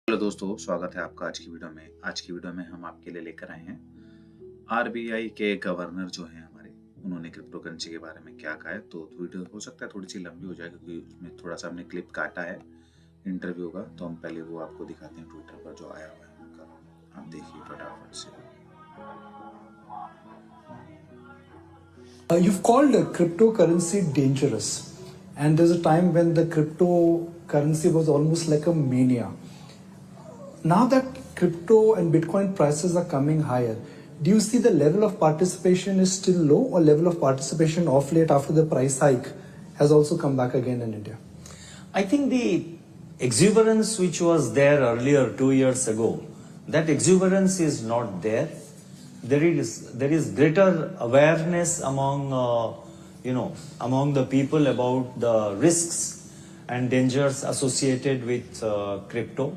Hello दोस्तों, स्वागत है आपका आज की वीडियो में हम आपके लिए लेकर आए हैं आरबीआई के गवर्नर जो हैं हमारे, उन्होंने क्रिप्टो करेंसी के बारे में क्या कहा है। तो वीडियो हो सकता है थोड़ी सी लंबी हो जाए क्योंकि उसमें थोड़ा सा हमने क्लिप काटा है इंटरव्यू का। तो हम पहले वो आपको दिखाते हैं ट्विटर पर जो आया हुआ है उनका। आप देखिए फटाफट से। You've called cryptocurrency dangerous, and there's a time when the cryptocurrency was almost like a mania. Now that crypto and Bitcoin prices are coming higher, do you see the level of participation is still low, or level of participation off late after the price hike has also come back again in India? I think the exuberance which was there earlier 2 years ago, that exuberance is not there. There is greater awareness among among the people about the risks and dangers associated with crypto.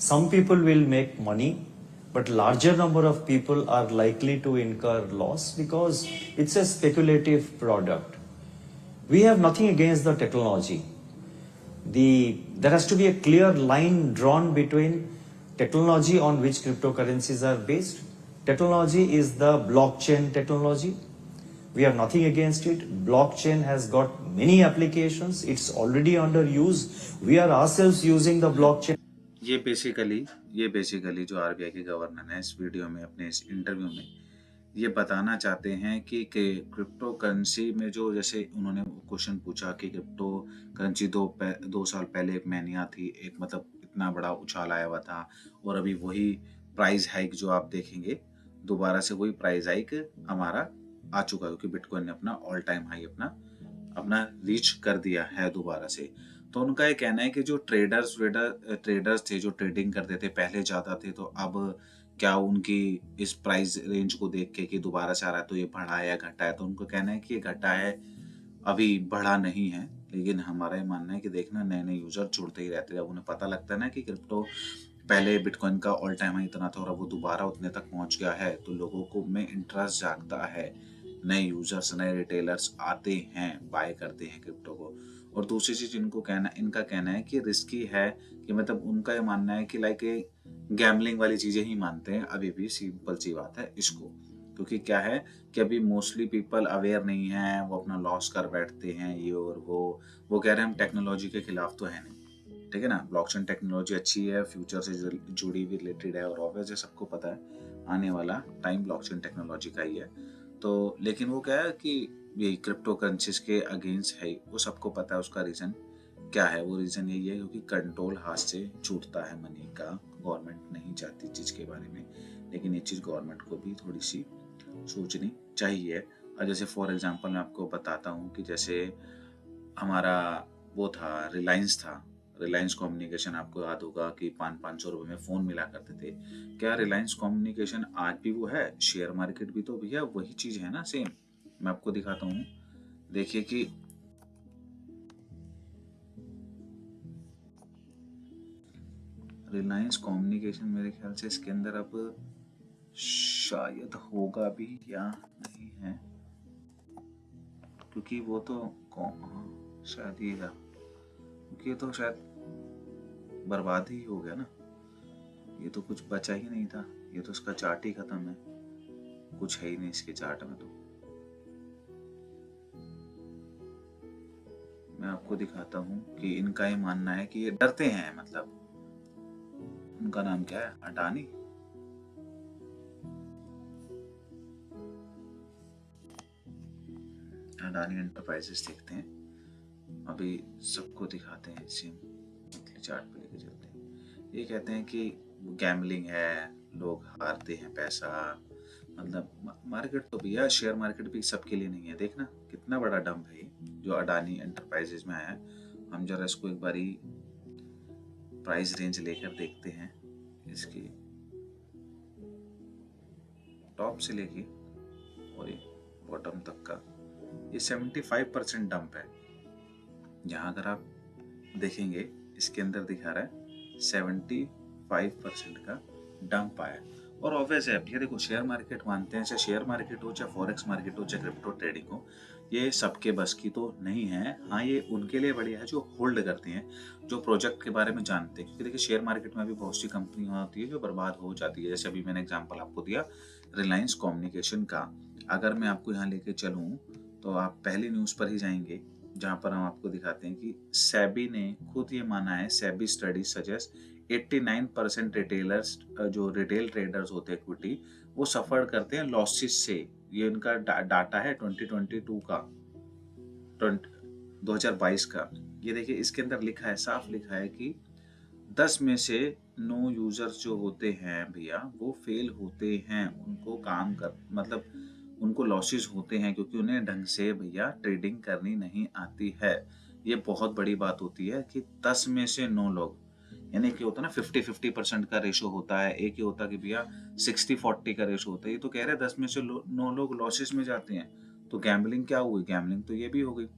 Some people will make money, but larger number of people are likely to incur loss because it's a speculative product. We have nothing against the technology. There has to be a clear line drawn between technology on which cryptocurrencies are based. Technology is the blockchain technology. We have nothing against it. Blockchain has got many applications. It's already under use. We are ourselves using the blockchain. ये basically जो RBI के governor हैं इस video में, अपने इस interview में ये बताना चाहते हैं कि क्रिप्टो करेंसी में जो, जैसे उन्होंने क्वेश्चन पूछा कि क्रिप्टो करेंसी 2 साल पहले एक मैनिया थी, एक मतलब इतना बड़ा उछाल आया हुआ था, और अभी वही प्राइस हाइक जो आप देखेंगे, दोबारा से वही प्राइस हाइक हमारा आ चुका है क्योंकि बिटकॉइन ने अपना ऑल टाइम हाई अपना रीच कर दिया है दोबारा से। तो उनका ये कहना है कि जो ट्रेडर्स थे जो ट्रेडिंग करते थे पहले ज़्यादा थे, तो अब क्या उनकी इस प्राइस रेंज को देख के कि दोबारा से आ रहा है तो ये बढ़ा है या घटा है, तो उनको कहना है कि ये घटा है, अभी बढ़ा नहीं है। लेकिन हमारा ये मानना है कि देखना नए नए यूजर जुड़ते ही रहते हैं। जब उन्हें पता लगता है ना कि क्रिप्टो पहले बिटकॉइन का ऑल टाइम हाई इतना था और अब वो दोबारा उतने तक पहुंच गया है, तो लोगों को में इंटरेस्ट जागता है, नए यूजर्स नए रिटेलर्स आते हैं, बाय करते हैं क्रिप्टो को। और दूसरी चीज इनका कहना है कि रिस्की है, कि मतलब उनका ये मानना है कि लाइक गैम्बलिंग वाली चीजें ही मानते हैं अभी भी, सिंपल सी बात है इसको। क्योंकि क्या है कि अभी मोस्टली पीपल अवेयर नहीं है, वो अपना लॉस कर बैठते हैं ये और वो कह रहे हैं हम टेक्नोलॉजी के खिलाफ तो है नहीं, ठीक है ना। ब्लॉकचेन टेक्नोलॉजी अच्छी है, फ्यूचर से जुड़ी हुई रिलेटेड है, और ऑब्वियसली सबको पता है आने वाला टाइम ब्लॉकचेन टेक्नोलॉजी का ही है। तो लेकिन वो क्या है कि ये क्रिप्टो करेंसीज के अगेंस्ट है, वो सबको पता है उसका रीजन क्या है। वो रीजन यही है क्योंकि कंट्रोल हाथ से छूटता है मनी का। गवर्नमेंट नहीं चाहती चीज के बारे में, लेकिन ये चीज गवर्नमेंट को भी थोड़ी सी सोचनी चाहिए। और जैसे फॉर एग्जांपल मैं आपको बताता हूँ कि जैसे हमारा वो था, रिलायंस कम्युनिकेशन, आपको याद होगा कि 500 रुपए में फोन मिला करते थे। क्या रिलायंस कम्युनिकेशन आज भी वो है? शेयर मार्केट भी तो भैया वही चीज है ना, सेम। मैं आपको दिखाता हूँ, देखिए कि रिलायंस कम्युनिकेशन मेरे ख्याल से इसके अंदर अब शायद होगा भी या नहीं है, क्योंकि वो तो शायद ही था, क्योंकि ये तो शायद बर्बाद ही हो गया ना, ये तो कुछ बचा ही नहीं था, ये तो उसका चार्ट ही खत्म है, कुछ है ही नहीं इसके चार्ट में। तो मैं आपको दिखाता हूँ कि इनका ये मानना है कि ये डरते हैं, मतलब उनका नाम क्या है, अडानी। अडानी एंटरप्राइजेस देखते हैं, अभी सबको दिखाते हैं, सेम मंथली चार्ट पे लेके चलते हैं। ये कहते हैं कि गैम्बलिंग है, लोग हारते हैं पैसा, मतलब मार्केट तो भैया शेयर मार्केट भी सबके लिए नहीं है। देखना कितना बड़ा डंप है ये जो अडानी एंटरप्राइजेज में आया है। हम जरा इसको एक बारी प्राइस रेंज लेकर देखते हैं, इसकी टॉप से लेके और ये बॉटम तक का, ये 75% डंप है। यहाँ अगर आप देखेंगे इसके अंदर दिखा रहा है 75% का डंप आया। और ऑब्वियस है, ये देखो शेयर मार्केट मानते हैं, चाहे शेयर मार्केट हो, चाहे फॉरेक्स मार्केट हो, चाहे क्रिप्टो ट्रेडिंग हो, ये सबके बस की तो नहीं है। हाँ, ये उनके लिए बढ़िया है जो होल्ड करते हैं, जो प्रोजेक्ट के बारे में जानते हैं। क्योंकि देखिए शेयर मार्केट में भी बहुत सी कंपनियाँ होती है जो बर्बाद हो जाती है। जैसे अभी मैंने एग्ज़ाम्पल आपको दिया रिलायंस कम्युनिकेशन का। अगर मैं आपको यहाँ लेके चलूँ तो आप पहली न्यूज़ पर ही जाएँगे, जहाँ पर हम आपको दिखाते हैं कि सेबी ने खुद ये माना है, सेबी स्टडी सजेस्ट 89% रिटेलर्स जो रिटेल ट्रेडर्स होते हैं इक्विटी, वो सफ़र करते हैं लॉसेस से। ये इनका डाटा है 2022 का, 2022 का। ये देखिए इसके अंदर लिखा है, साफ लिखा है कि 10 में से 9 यूजर्स जो होते हैं भैया, वो फेल होते हैं। उनको काम कर मतलब उनको लॉसेस होते हैं क्योंकि उन्हें ढंग से भैया ट्रेडिंग करनी नहीं आती है। ये बहुत बड़ी बात होती है कि 10 में से 9 लोग, यानी कि होता है ना 50-50% का रेशो होता है। एक ये होता है कि भैया 60-40 का रेशो होता है। ये तो कह रहे हैं 10 में से 9 लोग लॉसेस में जाते हैं। तो गैम्बलिंग क्या हुई? गैम्बलिंग तो ये भी हो गई।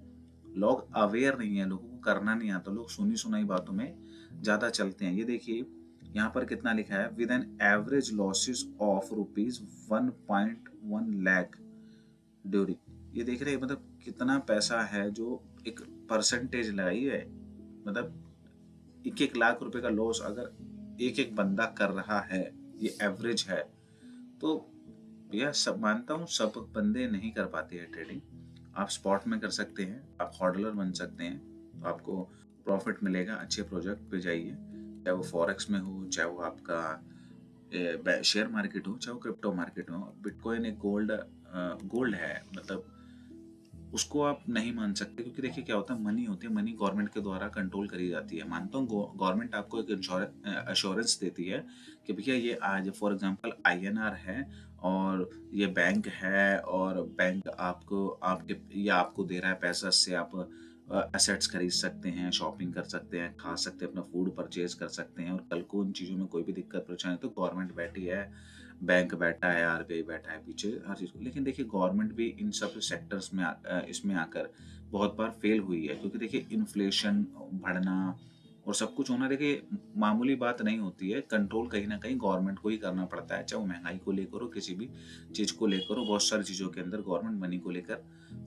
लोग अवेयर नहीं है, लोगों को करना नहीं आता, लोग सुनी सुनाई बातों में ज्यादा चलते हैं। ये देखिए यहाँ पर कितना लिखा है, with an average losses of ₹1.1 lakh during. ये देख रहे हैं मतलब कितना पैसा है जो एक परसेंटेज लगाई है। मतलब 1-1 लाख रुपए का लॉस अगर एक एक बंदा कर रहा है, ये एवरेज है। तो भैया सब मानता हूँ, सब बंदे नहीं कर पाते हैं ट्रेडिंग। आप स्पॉट में कर सकते हैं, आप हॉडलर बन सकते हैं, तो आपको प्रॉफिट मिलेगा। अच्छे प्रोजेक्ट पे जाइए, चाहे वो फॉरेक्स में हो, चाहे वो आपका शेयर मार्केट हो, चाहे वो क्रिप्टो मार्केट हो। बिटकॉइन एक गोल्ड है, मतलब उसको आप नहीं मान सकते। क्योंकि देखिए क्या होता है, मनी होती है, मनी गवर्नमेंट के द्वारा कंट्रोल करी जाती है। मानता हूँ गवर्नमेंट आपको एक अश्योरेंस देती है कि भैया ये आज फॉर एग्जांपल INR है और ये बैंक है, और बैंक आपको आपको दे रहा है पैसा, से आप एसेट्स खरीद सकते हैं, शॉपिंग कर सकते हैं, खा सकते हैं, अपना फूड परचेज कर सकते हैं। और कल को उन चीज़ों में कोई भी दिक्कत परेशानी तो गवर्नमेंट बैठी है, बैंक बैठा है, RBI बैठा है पीछे हर चीज़ को। लेकिन देखिए गवर्नमेंट भी इन सब सेक्टर्स में इसमें आकर बहुत बार फेल हुई है। क्योंकि देखिए इन्फ्लेशन बढ़ना और सब कुछ होना देखिए मामूली बात नहीं होती है। कंट्रोल कहीं ना कहीं गवर्नमेंट को ही करना पड़ता है, चाहे वो महंगाई को लेकर हो, किसी भी चीज़ को लेकर हो। बहुत सारी चीज़ों के अंदर गवर्नमेंट मनी को लेकर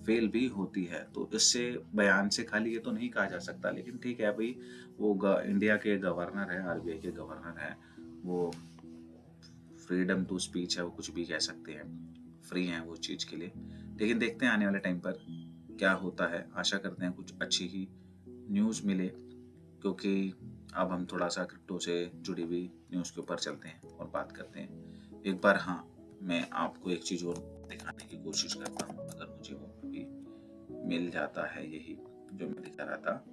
फेल भी होती है। तो इससे बयान से खाली ये तो नहीं कहा जा सकता। लेकिन ठीक है भाई, वो इंडिया के गवर्नर है, RBI के गवर्नर है, वो फ्रीडम टू स्पीच है, वो कुछ भी कह सकते हैं, फ्री हैं वो चीज़ के लिए। लेकिन देखते हैं आने वाले टाइम पर क्या होता है। आशा करते हैं कुछ अच्छी ही न्यूज़ मिले, क्योंकि अब हम थोड़ा सा क्रिप्टो से जुड़ी हुई न्यूज़ के ऊपर चलते हैं और बात करते हैं। एक बार हाँ, मैं आपको एक चीज़ और दिखाने की कोशिश करता हूँ, अगर मुझे वो कभी मिल जाता है। यही जो मैं दिखा रहा था,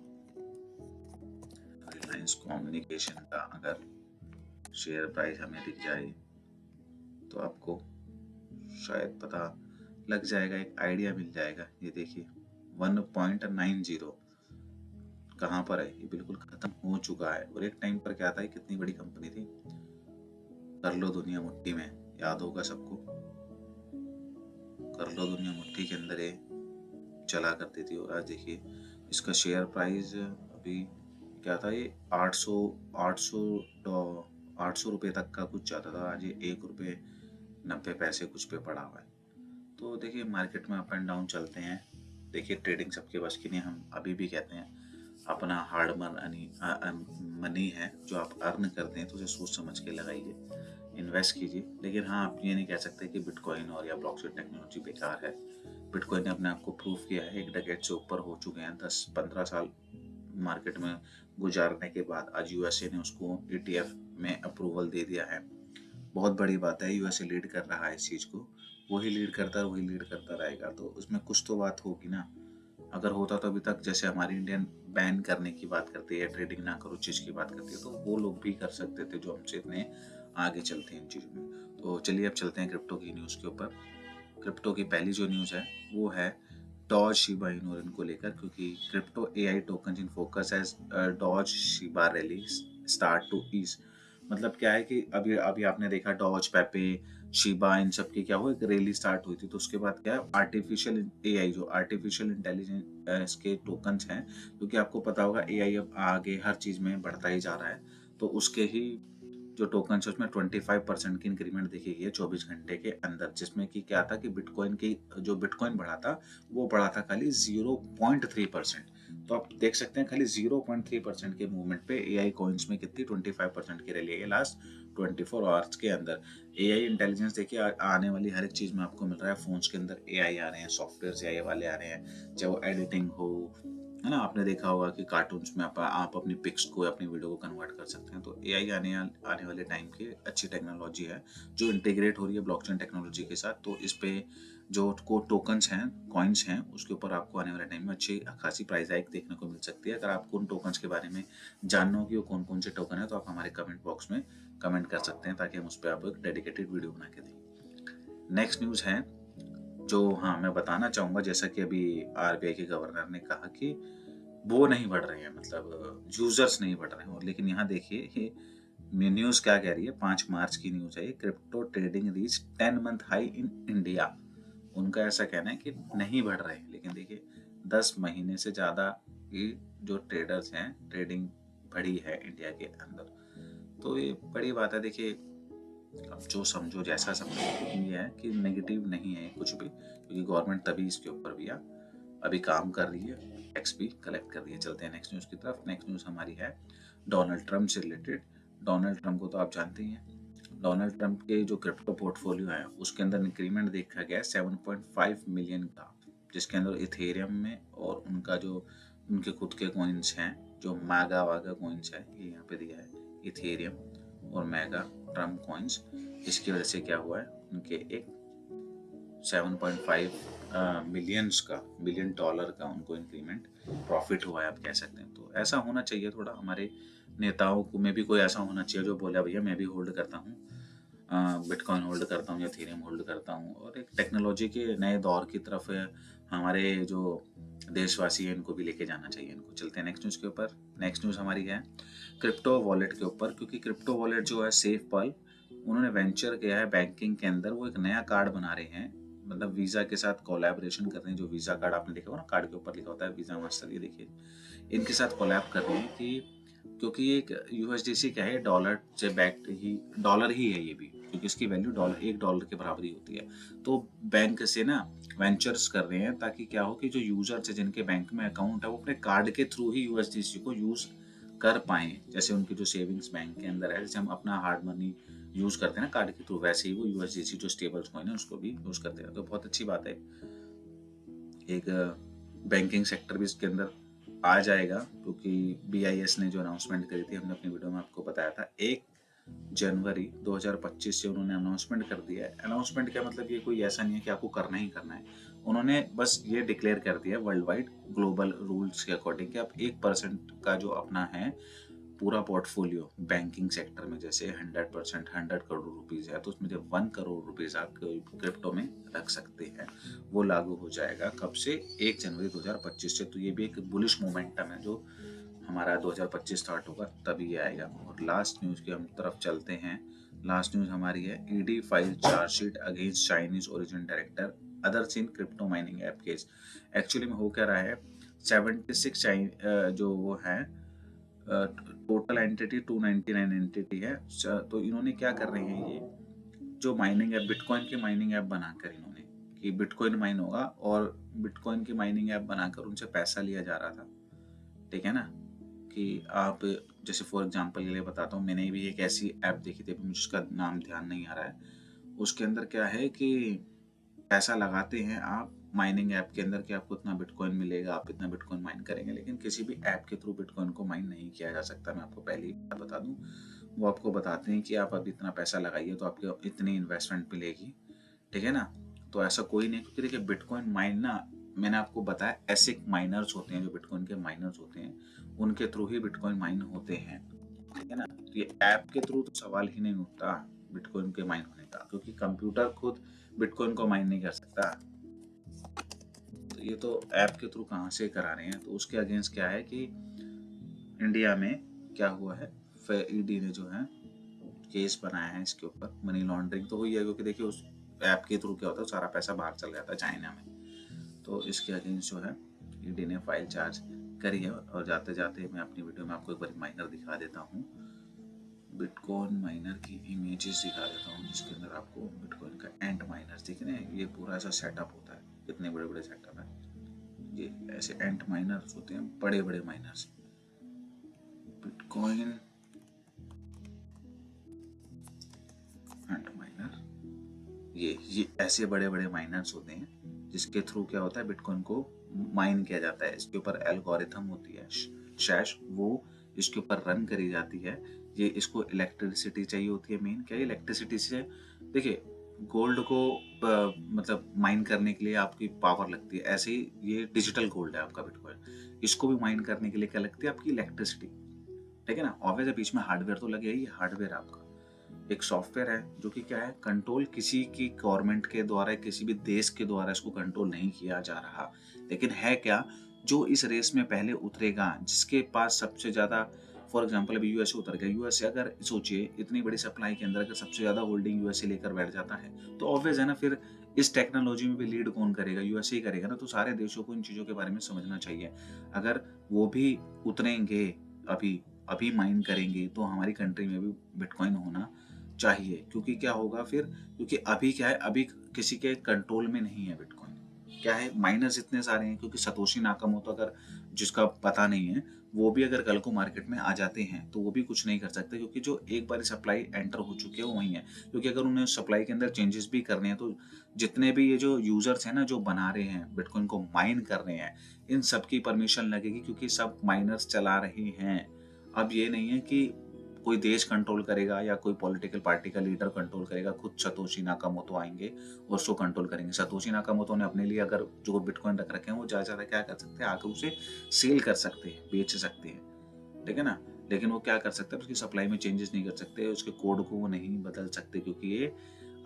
रिलायंस कम्युनिकेशन का अगर शेयर प्राइस हमें दिख जाए तो आपको शायद पता लग जाएगा, एक आइडिया मिल जाएगा। ये देखिए 1.90 कहाँ पर है, ये बिल्कुल खत्म हो चुका है। और एक टाइम पर क्या था, कितनी बड़ी कंपनी थी, कर लो दुनिया मुट्ठी में, याद होगा सबको। कर लो दुनिया मुट्ठी के अंदर ये चला करती थी। और आज देखिए इसका शेयर प्राइस अभी क्या था, ये 800 रुपये तक का कुछ जाता था। आज ये ₹1.90 कुछ पे पड़ा हुआ है। तो देखिए मार्केट में अप एंड डाउन चलते हैं। देखिए ट्रेडिंग सबके बस की नहीं, हम अभी भी कहते हैं अपना हार्ड मनी है जो आप अर्न करते हैं, तो उसे सोच समझ के लगाइए, इन्वेस्ट कीजिए। लेकिन हाँ, आप ये नहीं कह सकते कि बिटकॉइन और या ब्लॉकचेन टेक्नोलॉजी बेकार है। बिटकॉइन ने अपने आप को प्रूव किया है, 1 डेकेड से ऊपर हो चुके हैं, 10-15 साल मार्केट में गुजारने के बाद आज USA ने उसको ETF में अप्रूवल दे दिया है। बहुत बड़ी बात है, USA लीड कर रहा है इस चीज़ को। वही लीड करता रहेगा, तो उसमें कुछ तो बात होगी ना। अगर होता तो अभी तक, जैसे हमारी इंडियन बैन करने की बात करती है, ट्रेडिंग ना करो चीज़ की बात करती है, तो वो लोग भी कर सकते थे जो हमसे इतने आगे चलते हैं इन चीज़ों में। तो चलिए अब चलते हैं क्रिप्टो की न्यूज़ के ऊपर। क्रिप्टो की पहली जो न्यूज़ है वो है डॉज शिबा इनू को लेकर, क्योंकि crypto AI token in focus as Doge Shiba rally start to ease. मतलब क्या है कि अभी अभी आपने देखा डॉज, पेपे, शिबा, इन सब की क्या हुआ, एक रैली स्टार्ट हुई थी। तो उसके बाद क्या है, आर्टिफिशियल AI जो आर्टिफिशियल इंटेलिजेंस के टोकन्स हैं, क्योंकि आपको पता होगा AI अब आगे हर चीज़ में बढ़ता ही जा रहा है। तो उसके ही जो टोकन है उसमें 25% की इंक्रीमेंट देखी गई है 24 घंटे के अंदर, जिसमें कि क्या था कि बिटकॉइन की जो बिटकॉइन बढ़ा था वो बढ़ा था खाली 0.3%। तो आप देख सकते हैं खाली 0.3% के मूवमेंट पे एआई कॉइन्स में कितनी 25% की रैली है लास्ट 24 आवर्स के अंदर। एआई इंटेलिजेंस देखिए आने वाली हर एक चीज़ में आपको मिल रहा है। फोन्स के अंदर एआई आ रहे हैं, सॉफ्टवेयर एआई वाले आ रहे हैं, चाहे वो एडिटिंग हो, है ना। आपने देखा होगा कि कार्टून्स में आप अपनी पिक्स को अपनी वीडियो को कन्वर्ट कर सकते हैं। तो एआई आने वाले टाइम की अच्छी टेक्नोलॉजी है जो इंटीग्रेट हो रही है ब्लॉकचेन टेक्नोलॉजी के साथ। तो इस पे जो टोकन्स हैं, कॉइन्स हैं, उसके ऊपर आपको आने वाले टाइम में अच्छी खासी प्राइस हाइक देखने को मिल सकती है। अगर आपको उन टोकन्स के बारे में जानना हो कि वो कौन कौन से टोकन है तो आप हमारे कमेंट बॉक्स में कमेंट कर सकते हैं ताकि हम उस पर आपको एक डेडिकेटेड वीडियो बना के दें। नेक्स्ट न्यूज़ है जो मैं बताना चाहूँगा, जैसा कि अभी आरबीआई के गवर्नर ने कहा कि वो नहीं बढ़ रहे हैं, मतलब यूजर्स नहीं बढ़ रहे हैं। और लेकिन यहाँ देखिए ये न्यूज़ क्या कह रही है, 5 मार्च की न्यूज़ है, crypto trading reach 10 month high in India. उनका ऐसा कहना है कि नहीं बढ़ रहे हैं, लेकिन देखिए 10 महीने से ज़्यादा ये जो ट्रेडर्स हैं ट्रेडिंग बढ़ी है इंडिया के अंदर। तो ये बड़ी बात है। देखिए अब जो समझो जैसा समझो, लेकिन ये है कि नेगेटिव नहीं है कुछ भी, क्योंकि गवर्नमेंट तभी इसके ऊपर भी अभी काम कर रही है, टैक्स भी कलेक्ट कर रही है। चलते हैं नेक्स्ट न्यूज़ की तरफ। नेक्स्ट न्यूज़ हमारी है डोनाल्ड ट्रंप से रिलेटेड। डोनाल्ड ट्रंप को तो आप जानते ही हैं। डोनाल्ड ट्रंप के जो क्रिप्टो पोर्टफोलियो है उसके अंदर इंक्रीमेंट देखा गया 7.5 मिलियन का, जिसके अंदर इथेरियम में और उनका जो उनके खुद के कॉइन्स हैं, जो मैगा वागा कॉइन्स है, ये यहाँ पे दिया है इथेरियम और मैगा ट्रम्प कॉइन्स। इसकी वजह से क्या हुआ है, उनके एक 7.5 बिलियन डॉलर का उनको इंक्रीमेंट प्रॉफिट हुआ है, आप कह सकते हैं। तो ऐसा होना चाहिए थोड़ा, हमारे नेताओं को में भी कोई ऐसा होना चाहिए जो बोला भैया मैं भी होल्ड करता हूँ, बिटकॉइन होल्ड करता हूँ या इथेरियम होल्ड करता हूँ। और एक टेक्नोलॉजी के नए दौर की तरफ हमारे जो देशवासी हैं इनको भी लेके जाना चाहिए इनको। चलते हैं नेक्स्ट न्यूज़ के ऊपर। नेक्स्ट न्यूज़ हमारी है क्रिप्टो वॉलेट के ऊपर, क्योंकि क्रिप्टो वॉलेट जो है सेफ पर्ल, उन्होंने वेंचर किया है बैंकिंग के अंदर। वो एक नया कार्ड बना रहे हैं, मतलब वीज़ा के साथ कोलैबोरेशन कर रहे हैं। जो वीज़ा कार्ड आपने देखा होगा ना, कार्ड के ऊपर लिखा होता है वीज़ा मास्टर, ये देखिए इनके साथ कोलैब कर रहे हैं कि क्योंकि ये एक यूएसडीसी क्या है, डॉलर से बैक्ड ही डॉलर ही है ये भी, क्योंकि इसकी वैल्यू $1 के बराबर ही होती है। तो बैंक से ना वेंचर्स कर रहे हैं ताकि क्या हो कि जो यूजर्स है जिनके बैंक में अकाउंट है वो अपने कार्ड के थ्रू ही यूएसडीसी को यूज कर पाएं। जैसे उनकी जो सेविंग्स बैंक के अंदर है, जैसे हम अपना हार्ड मनी यूज करते हैं ना कार्ड के थ्रू, वैसे ही वो यूएसडीसी जो स्टेबल कॉइन है उसको भी यूज करते हैं। तो बहुत अच्छी बात है। एक बैंकिंग सेक्टर भी इसके अंदर आ जाएगा, क्योंकि बीआईएस ने जो अनाउंसमेंट करी थी, हमने अपनी वीडियो में आपको बताया था, 1 जनवरी 2025 से उन्होंने अनाउंसमेंट कर दिया है। अनाउंसमेंट का मतलब ये कोई ऐसा नहीं है कि आपको करना ही करना है। उन्होंने बस ये डिक्लेयर कर दिया वर्ल्ड वाइड ग्लोबल रूल्स के अकॉर्डिंग कि आप 1% का जो अपना है पूरा पोर्टफोलियो बैंकिंग सेक्टर में, जैसे 100% 100 करोड़ रुपीज है तो उसमें से 1 करोड़ रुपीज आप क्रिप्टो में रख सकते हैं। वो लागू हो जाएगा कब से, 1 जनवरी 2025 से। तो ये भी एक बुलिश मोमेंटम है जो हमारा 2025 स्टार्ट होगा तभी ये आएगा। और लास्ट न्यूज़ की हम तरफ चलते हैं। लास्ट न्यूज़ हमारी है ED file chargesheet against Chinese origin director others in crypto mining app case. Actually में हो क्या रहा है, 76 जो वो है टोटल एंटिटी 299 एंटिटी है। तो इन्होंने क्या कर रहे हैं, ये जो माइनिंग ऐप, बिटकॉइन की माइनिंग ऐप बनाकर इन्होंने कि बिटकॉइन माइन होगा, और बिटकॉइन की माइनिंग ऐप बनाकर उनसे पैसा लिया जा रहा था। ठीक है ना, कि आप जैसे फॉर एग्जांपल के लिए बताता हूँ, मैंने भी एक ऐसी ऐप देखी थी, मुझे उसका नाम ध्यान नहीं आ रहा है। उसके अंदर क्या है कि पैसा लगाते हैं आप माइनिंग ऐप के अंदर कि आपको इतना बिटकॉइन मिलेगा, आप इतना बिटकॉइन माइन करेंगे, लेकिन किसी भी ऐप के थ्रू बिटकॉइन को माइन नहीं किया जा सकता। मैं आपको पहले ही बता दूं, वो आपको बताते हैं कि आप अभी इतना पैसा लगाइए तो आपको इतनी इन्वेस्टमेंट मिलेगी। ठीक है ना, तो ऐसा कोई नहीं, क्योंकि देखिए बिटकॉइन माइन ना, मैंने आपको बताया एसिक माइनर्स होते हैं, जो बिटकॉइन के माइनर्स होते हैं उनके थ्रू ही बिटकॉइन माइन होते हैं। ठीक है ना, तो ये ऐप के थ्रू तो सवाल ही नहीं उठता बिटकॉइन के माइन होने का, क्योंकि कंप्यूटर खुद बिटकॉइन को माइन नहीं कर सकता। तो ये तो ऐप के थ्रू कहाँ से करा रहे हैं। तो उसके अगेंस्ट क्या है कि इंडिया में क्या हुआ है, ईडी ने जो है केस बनाया है इसके ऊपर। मनी लॉन्ड्रिंग तो हुई है, क्योंकि देखिए उस ऐप के थ्रू क्या होता है, सारा पैसा बाहर चल जाता है चाइना में। तो इसके अगेंस्ट जो है ईडी ने फाइल चार्ज करी है। और जाते जाते मैं अपनी वीडियो में आपको एक बार माइनर दिखा देता हूँ। बिटकॉइन माइनर की इमेजेस दिखा देता हूँ, जिसके अंदर आपको बिटकॉइन का एंट माइनर्स दिख रहे हैं। ये पूरा ऐसा सेटअप होता है, इतने बड़े बड़े सेटअप है। ये ऐसे एंट माइनर्स होते हैं, बड़े बड़े माइनर्स। बिटकॉइन एंट माइनर, ये ऐसे बड़े बड़े माइनर्स होते हैं, जिसके थ्रू क्या होता है, बिटकॉइन को माइन किया जाता है। इसके ऊपर एल्गोरिथम होती है शैश, वो इसके ऊपर रन करी जाती है। ये इसको इलेक्ट्रिसिटी चाहिए होती है। मेन क्या है, इलेक्ट्रिसिटी से, देखिए गोल्ड को मतलब माइन करने के लिए आपकी पावर लगती है, ऐसे ही ये डिजिटल गोल्ड है आपका बिटकॉइन। इसको भी माइन करने के लिए क्या लगती है, आपकी इलेक्ट्रिसिटी। ठीक है ना। ऑब्वियस है, बीच में हार्डवेयर तो लगे ही। हार्डवेयर आपका एक सॉफ्टवेयर है जो कि क्या है, कंट्रोल किसी की गवर्नमेंट के द्वारा, किसी भी देश के द्वारा इसको कंट्रोल नहीं किया जा रहा। लेकिन है क्या, जो इस रेस में पहले उतरेगा, जिसके पास सबसे ज्यादा, फॉर एग्जाम्पल अभी यूएसए उतर गया। यूएसए, अगर सोचिए इतनी बड़ी सप्लाई के अंदर अगर सबसे ज्यादा होल्डिंग यूएसए लेकर बैठ जाता है, तो ऑब्वियस है ना, फिर इस टेक्नोलॉजी में भी लीड कौन करेगा, यूएसए ही करेगा ना। तो सारे देशों को इन चीजों के बारे में समझना चाहिए। अगर वो भी उतरेंगे, अभी अभी माइन करेंगे, तो हमारी कंट्री में भी बिटकॉइन होना चाहिए। क्योंकि क्या होगा फिर, क्योंकि अभी क्या है, अभी किसी के कंट्रोल में नहीं है बिटकॉइन। क्या है, माइनर्स इतने सारे हैं, क्योंकि सतोशी नाकामोटो, अगर जिसका पता नहीं है, वो भी अगर कल को मार्केट में आ जाते हैं तो वो भी कुछ नहीं कर सकते, क्योंकि जो एक बार सप्लाई एंटर हो चुकी है वो वही है। क्योंकि अगर उन्हें सप्लाई के अंदर चेंजेस भी करने हैं, तो जितने भी ये जो यूजर्स हैं ना, जो बना रहे हैं बिटकॉइन को माइन कर रहे हैं, इन सब की परमिशन लगेगी, क्योंकि सब माइनर्स चला रहे हैं। अब ये नहीं है कि कोई देश कंट्रोल करेगा या कोई पॉलिटिकल पार्टी का लीडर कंट्रोल करेगा। खुद सतोशी नाकामोटो आएंगे और उसको कंट्रोल करेंगे। सतोशी नाकामोटो ने अपने लिए अगर जो बिटकॉइन रख रखे हैं, वो ज्यादा ज्यादा क्या कर सकते हैं, आकर उसे सेल कर सकते हैं, बेच सकते हैं। ठीक है ना। लेकिन वो क्या कर सकते हैं, उसकी सप्लाई में चेंजेस नहीं कर सकते, उसके कोड को वो नहीं बदल सकते, क्योंकि ये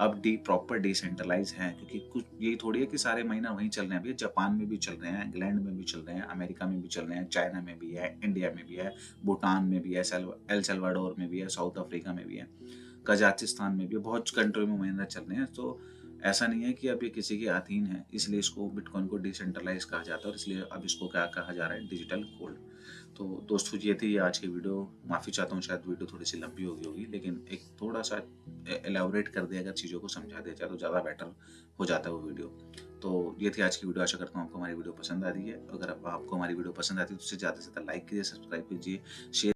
अब प्रॉपर डिसेंट्रलाइज है। क्योंकि कुछ यही थोड़ी है कि सारे महीना वहीं चल रहे हैं। अभी जापान में भी चल रहे हैं, इंग्लैंड में भी चल रहे हैं, अमेरिका में भी चल रहे हैं, चाइना में भी है, इंडिया में भी है, भूटान में भी है, एल सल्वाडोर में भी है, साउथ अफ्रीका में भी है, कजाकिस्तान में भी, बहुत कंट्री में महीना चल रहे हैं। तो ऐसा नहीं है कि अब ये किसी के अधीन है, इसलिए इसको बिटकॉइन को डिसेंट्रलाइज कहा जाता है, और इसलिए अब इसको क्या कहा जा रहा है, डिजिटल गोल्ड। तो दोस्तों, ये थी आज की वीडियो। माफ़ी चाहता हूँ, शायद वीडियो थोड़ी सी लंबी हो गई होगी, लेकिन एक थोड़ा सा एलाबोरेट कर दिया, अगर चीज़ों को समझा दिया जाए तो ज़्यादा बेटर हो जाता है वो वीडियो। तो ये थी आज की वीडियो। आशा करता हूँ आपको हमारी वीडियो पसंद आ रही है। अगर आपको हमारी वीडियो पसंद आती है तो उसे ज़्यादा से ज़्यादा लाइक कीजिए, सब्सक्राइब कीजिए, शेयर